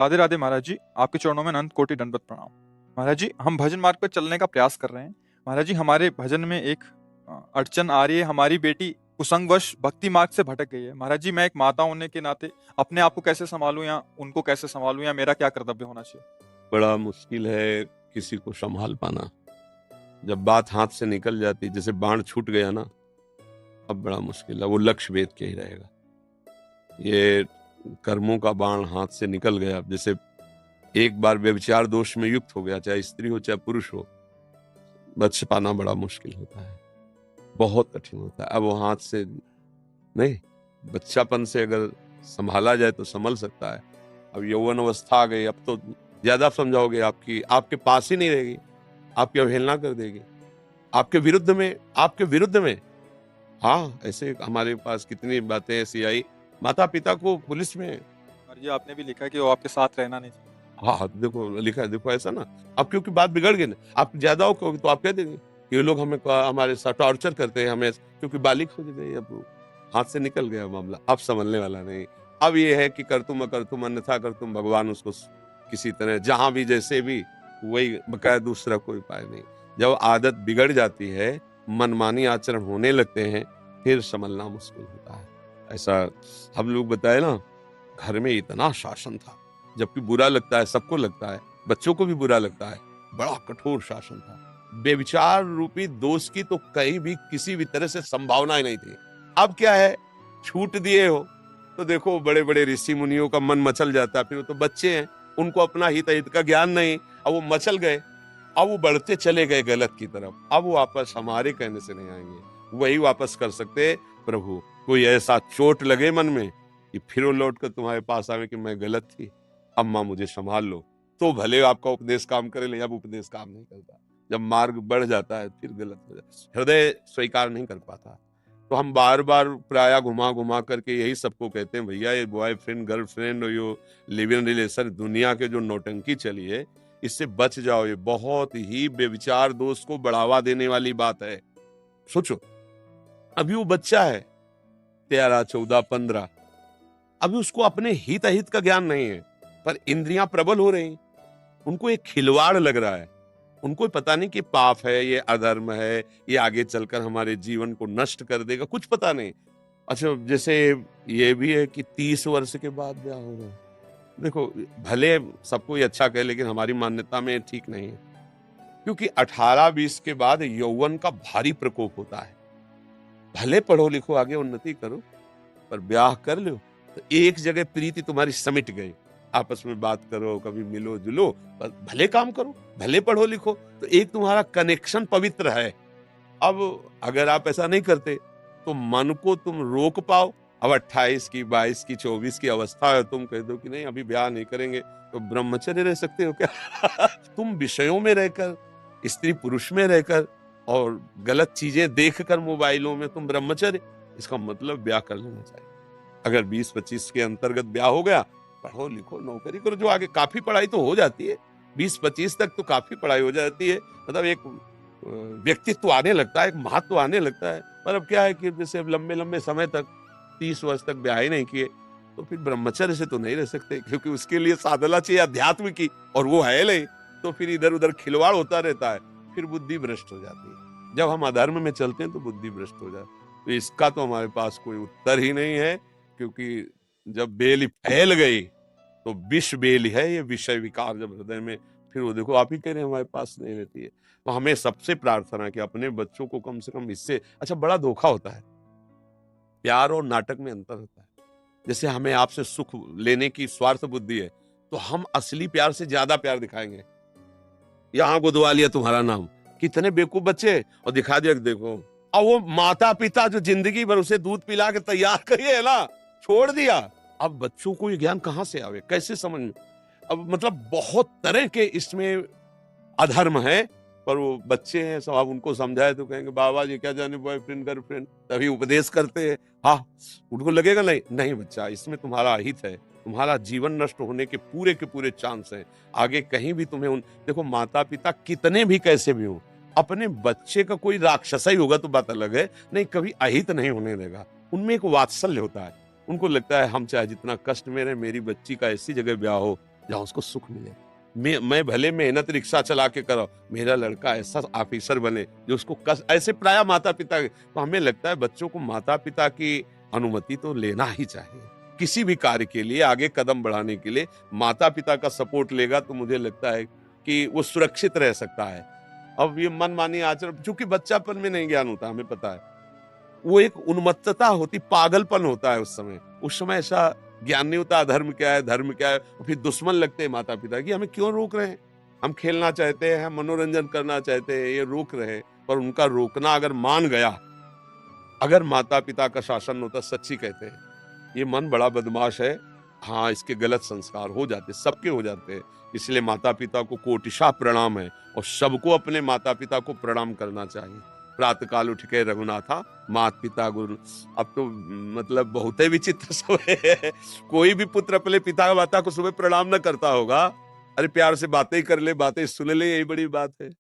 राधे राधे महाराज जी, आपके चरणों में अनंत कोटि दंडवत प्रणाम। महाराज जी, हम भजन मार्ग पर चलने का प्रयास कर रहे हैं। महाराज जी, हमारे भजन में एक अड़चन आ रही है। हमारी बेटी कुसंगवश भक्ति मार्ग से भटक गई है। महाराज जी, मैं एक माता होने के नाते अपने आप को कैसे संभालूं या उनको कैसे संभालूं, या मेरा क्या कर्तव्य होना चाहिए? बड़ा मुश्किल है किसी को संभाल पाना। जब बात हाथ से निकल जाती, जैसे बाण छूट गया ना, अब बड़ा मुश्किल है। वो लक्ष्य भेद के ही रहेगा। ये कर्मों का बाण हाथ से निकल गया, जैसे एक बार व्यभिचार दोष में युक्त हो गया, चाहे स्त्री हो चाहे पुरुष हो, बच पाना बड़ा मुश्किल होता है, बहुत कठिन होता है। अब वो हाथ से नहीं, बच्चापन से अगर संभाला जाए तो संभल सकता है। अब यौवन अवस्था आ गई, अब तो ज्यादा समझाओगे, आपके पास ही नहीं रहेगी, आपकी अवहेलना कर देगी, आपके विरुद्ध में। हाँ, ऐसे हमारे पास कितनी बातें ऐसी आई, माता पिता को पुलिस में। महाराज जी, आपने भी लिखा है कि वो आपके साथ रहना नहीं चाहिए। हाँ हाँ, देखो लिखा है, देखो ऐसा ना। अब क्योंकि बात बिगड़ गई ना, आप ज्यादा हो कहोगे तो आप कह देंगे ये लोग हमारे साथ टॉर्चर करते हैं हमें, क्योंकि बालिक हो गई। अब वो हाथ से निकल गया मामला, अब संभलने वाला नहीं। अब ये है कि कर तुम अकर तुम अन्यथा कर तुम, भगवान उसको किसी तरह जहां भी जैसे भी, वही बकाया, दूसरा कोई उपाय नहीं। जब आदत बिगड़ जाती है, मनमानी आचरण होने लगते हैं, फिर संभलना मुश्किल होता है। ऐसा हम लोग बताए ना, घर में इतना शासन था, जबकि बुरा लगता है, सबको लगता है, बच्चों को भी बुरा लगता है, बड़ा कठोर शासन था। बेविचार रूपी दोष की तो कहीं भी किसी भी तरह से संभावना ही नहीं थी। अब क्या है, छूट दिए हो तो देखो बड़े बड़े ऋषि मुनियों का मन मचल जाता है। फिर वो तो बच्चे हैं, उनको अपना हित का ज्ञान नहीं। अब वो मचल गए, अब वो बढ़ते चले गए गलत की तरफ। अब वो वापस हमारे कहने से नहीं आएंगे, वही वापस कर सकते प्रभु। कोई ऐसा चोट लगे मन में कि फिर वो लौट कर तुम्हारे पास आवे कि मैं गलत थी, अम्मा मुझे संभाल लो, तो भले आपका उपदेश काम करे, लेकिन अब उपदेश काम नहीं करता। जब मार्ग बढ़ जाता है फिर गलत हो जाता है, हृदय स्वीकार नहीं कर पाता। तो हम बार बार प्राय घुमा घुमा करके यही सबको कहते हैं, भैया ये बॉयफ्रेंड गर्लफ्रेंड और यो लिव इन रिलेशन, दुनिया के जो नौटंकी चली है, इससे बच जाओ। ये बहुत ही बेविचार दोष को बढ़ावा देने वाली बात है। सोचो, अभी वो बच्चा है 13, 14, 15, अभी उसको अपने हित अहित का ज्ञान नहीं है, पर इंद्रियां प्रबल हो रही, उनको एक खिलवाड़ लग रहा है। उनको पता नहीं कि पाप है, ये अधर्म है, ये आगे चलकर हमारे जीवन को नष्ट कर देगा, कुछ पता नहीं। अच्छा, जैसे ये भी है कि 30 वर्ष के बाद ब्याह होगा। देखो, भले सबको ये अच्छा कहे, लेकिन हमारी मान्यता में ठीक नहीं है, क्योंकि 18-20 के बाद यौवन का भारी प्रकोप होता है। भले पढ़ो लिखो, आगे उन्नति करो, पर ब्याह कर लो तो एक जगह प्रीति तुम्हारी समिट गई। आपस में बात करो, कभी मिलो जुलो, पर भले काम करो, भले पढ़ो लिखो, तो एक तुम्हारा कनेक्शन पवित्र है। अब अगर आप ऐसा नहीं करते तो मन को तुम रोक पाओ। अब 28 की, 22 की, 24 की अवस्था है, तुम कह दो कि नहीं अभी ब्याह नहीं करेंगे, तो ब्रह्मचर्य रह सकते हो क्या? तुम विषयों में रहकर, स्त्री पुरुष में रहकर और गलत चीजें देखकर मोबाइलों में तुम ब्रह्मचर्य, इसका मतलब ब्याह कर लेना चाहिए। अगर 20-25 के अंतर्गत ब्याह हो गया, पढ़ो लिखो, नौकरी करो, जो आगे काफी पढ़ाई तो हो जाती है। 20-25 तक तो काफी पढ़ाई हो जाती है, मतलब एक व्यक्तित्व आने लगता है, एक महत्व आने लगता है। पर अब क्या है कि जैसे लंबे लंबे समय तक, 30 वर्ष तक ब्याह ही नहीं किए, तो फिर ब्रह्मचर्य से तो नहीं रह सकते, क्योंकि उसके लिए साधना चाहिए अध्यात्म की, और वो है नहीं। तो फिर इधर उधर खिलवाड़ होता रहता है, फिर बुद्धि भ्रष्ट हो जाती है। जब हम अधर्म में चलते हैं तो बुद्धि भ्रष्ट हो जाती है। तो इसका तो हमारे पास कोई उत्तर ही नहीं है, क्योंकि जब बेली फैल गई तो विष बेली है ये विषय विकार जब हृदय में, फिर वो देखो आप ही कह रहे हैं हमारे पास नहीं रहती है। तो हमें सबसे प्रार्थना कि अपने बच्चों को कम से कम इससे, अच्छा बड़ा धोखा होता है, प्यार और नाटक में अंतर होता है। जैसे हमें आपसे सुख लेने की स्वार्थ बुद्धि है, तो हम असली प्यार से ज्यादा प्यार दिखाएंगे। यहाँ गुदवा लिया तुम्हारा नाम, कितने बेवकूफ बच्चे, और दिखा दिया कि देखो। और वो माता पिता जो जिंदगी भर उसे दूध पिला के तैयार करिए है ना, छोड़ दिया। अब बच्चों को ये ज्ञान कहां से आवे, कैसे समझ में? अब मतलब बहुत तरह के इसमें अधर्म है, पर वो बच्चे हैं, सब आप उनको समझाए तो कहेंगे बाबा जी क्या जाने बॉयफ्रेंड गर्लफ्रेंड, तभी उपदेश करते हैं। हाँ, उनको लगेगा नहीं नहीं बच्चा, इसमें तुम्हारा अहित है, तुम्हारा जीवन नष्ट होने के पूरे चांस हैं। आगे कहीं भी तुम्हें देखो, माता पिता कितने भी कैसे भी हो, अपने बच्चे का कोई राक्षस ही होगा तो बात अलग है, नहीं कभी अहित नहीं होने देगा। उनमें एक वात्सल्य होता है, उनको लगता है हम चाहे जितना कष्ट में रहे, मेरी बच्ची का ऐसी जगह ब्याह हो जहाँ उसको सुख मिले। मैं भले मेहनत रिक्शा चला के कराऊं, मेरा लड़का ऐसा ऑफिसर बने जो उसको ऐसे प्राय माता पिता, तो हमें लगता है बच्चों को माता पिता की अनुमति तो लेना ही चाहिए किसी भी कार्य के लिए, आगे कदम बढ़ाने के लिए माता पिता का सपोर्ट लेगा तो मुझे लगता है कि वो सुरक्षित रह सकता है। अब ये मनमानी आचरण, चूंकि बच्चापन में नहीं ज्ञान होता, हमें पता है, वो एक उन्मत्तता होती, पागलपन होता है उस समय ऐसा ज्ञान नहीं होता अधर्म क्या है, धर्म क्या है, और फिर दुश्मन लगते हैं माता पिता कि हमें क्यों रोक रहे हैं, हम खेलना चाहते हैं, हम मनोरंजन करना चाहते हैं, ये रोक रहे हैं। पर उनका रोकना अगर मान गया, अगर माता पिता का शासन होता, सच्ची कहते हैं ये मन बड़ा बदमाश है, हाँ इसके गलत संस्कार हो जाते, सबके हो जाते हैं। इसलिए माता पिता को कोटिशाह प्रणाम है, और सबको अपने माता पिता को प्रणाम करना चाहिए। प्रातः काल उठ के रघुनाथा मात पिता गुरु, अब तो मतलब बहुत ही विचित्र सब है। कोई भी पुत्र अपने पिता माता को सुबह प्रणाम न करता होगा। अरे प्यार से बातें ही कर ले, बातें सुन ले, यही बड़ी बात है।